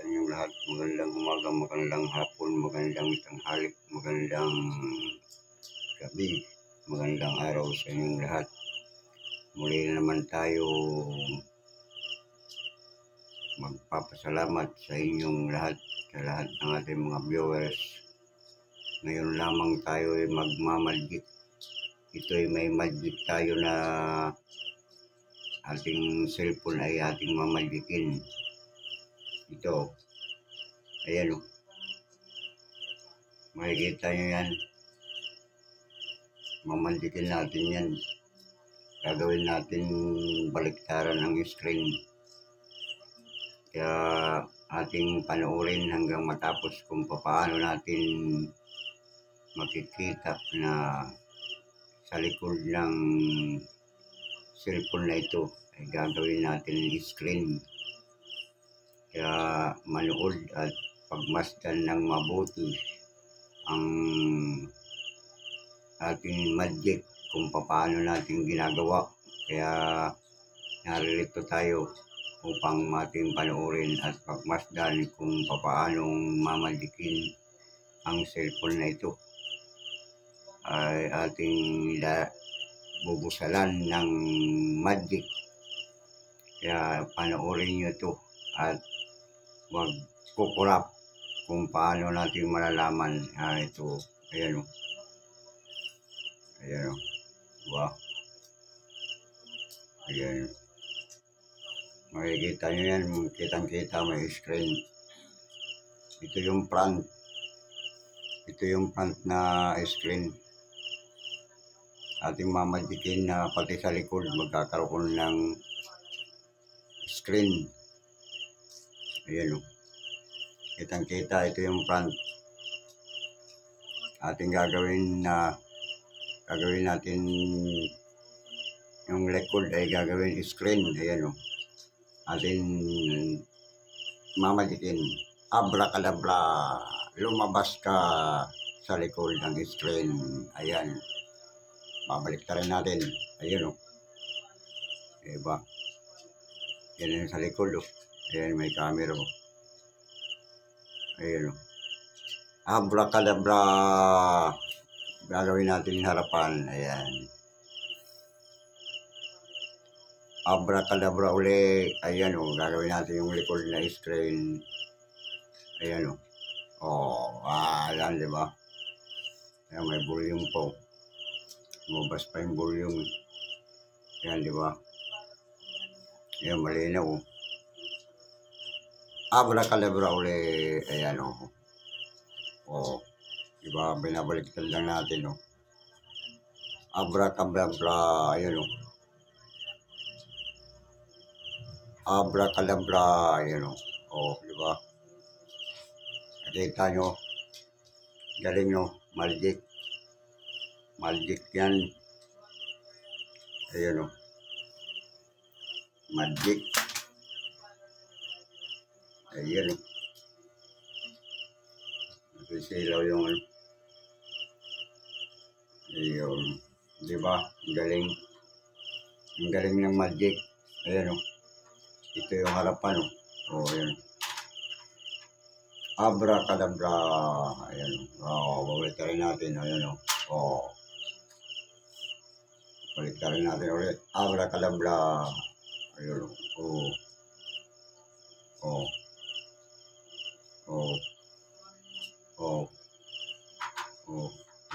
inyong lahat. Magandang umaga, magandang hapon, magandang tanghali, magandang gabi, magandang araw sa inyong lahat. Muli na naman tayo magpapasalamat sa inyong lahat, sa lahat ng ating mga viewers. Ngayon lamang tayo ay magmamaljik. Ito ay may magic tayo na ating cellphone ay ating mamaljikin. Ito, ayan o. Makikita nyo yan. Mamaljikin natin yan. Gagawin natin baliktaran ng screen. Kaya ating panoorin hanggang matapos kung paano natin makikita na sa likod ng cellphone na ito ay gagawin natin screen. Kaya manood at pagmasdan ng mabuti ang ating magic kung paano natin ginagawa. Kaya naririto tayo upang ating panoorin at pagmasdan kung paano mamagikin ang cellphone na ito. Ay ating bubusalan ng magic. Kaya panoorin nyo ito at wag kukurap kung paano natin malalaman. Ito, ayan o. Ayan o. Diba? Ayan. Makikita nyo yan, kitang-kita may screen. Ito yung front. Ito yung front na screen. Ating mamagikin na pati sa likod magkakaroon ng screen. Ayan o. Kitang-kita, ito yung front. Ating gagawin natin yung likod ay gagawin screen. Ayan o. Ating mamagikin. Abracadabra. Lumabas ka sa likod ng screen. Ayan. Babalik na rin natin. Ayan o. Diba? Yan yung sa likod o. Ayan, may camera o. Ayan o. Abracadabra. Gagawin natin yung harapan. Ayan. Abracadabra uli. Ayan o. Gagawin natin yung likod na screen. Ayan o. Ayan, diba? Ayan, may volume po. Lumabas pa yung volume. Ayan, diba? Ayan, malinaw o. Abracadabra uli. Ayan o. Diba? Binabaliktad lang natin o. Abracadabra. Ayan o. Abracadabra. Ayan o. Diba? Nakita nyo. Galing no. Magic. Magic yan. Ayan o. Magic. Ayan o. Nasisilaw yung ano. Ayun. Diba? Galing. Ang galing ng magic. Ayan o. Ito yung harapan o. Ayan. Abracadabra. Ayan o. Babalik rin natin. Ayan o. Balik rin natin ulit. Abracadabra. Ayan o.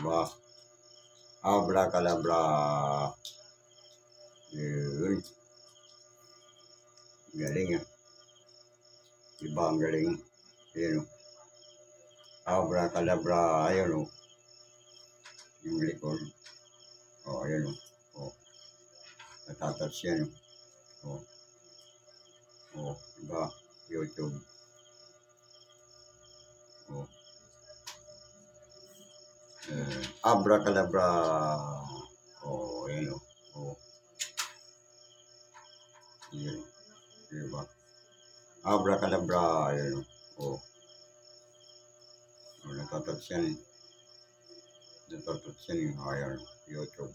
Diba? Abracadabra. Yun. Galing ah. Diba ang galing? Ayan o. Abracadabra. Ayan o. Yung likod. Ayan o. Natatouch yan o. Diba? YouTube. Abracadabra. Ayan o. Ayan o. Diba? Abracadabra. Ayan o. Natatouch yan. Natatouch yan. Ayan o. YouTube.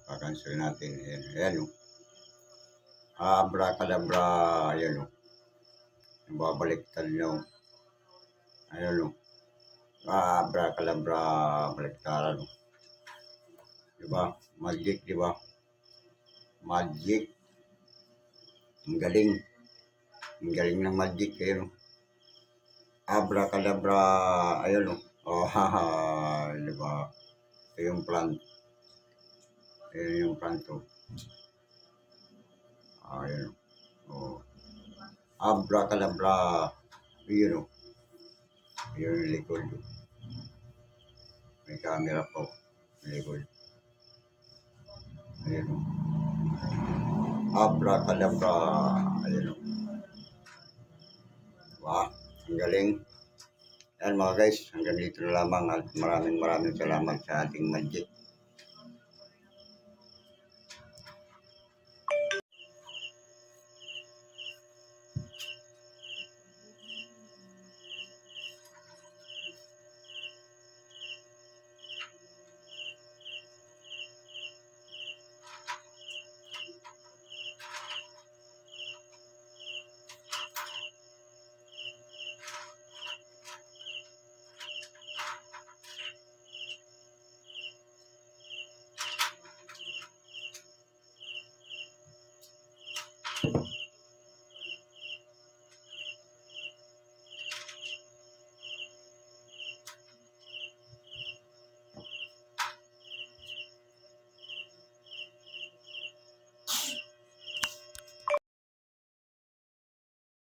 Kakancel natin. Ayan o. Abracadabra. Ayan o. Babaliktad nyo. Ayun o. Abracadabra, baliktaran. Diba? Magic, diba? Magic. Ang galing. Ang galing ng magic. Ayun o. Abracadabra. Ayun o. Oh, haha. Diba? Ito yung plant. Ayun yung plant o. Ayun o. Oh. Abracadabra. Ayun o. Ayun yung likod o. May camera po. Likod. Ayun o. Abracadabra. Ayun o. Diba? Ang galing. Ayan mga guys, hanggang dito na lamang at maraming salamat sa ating magic.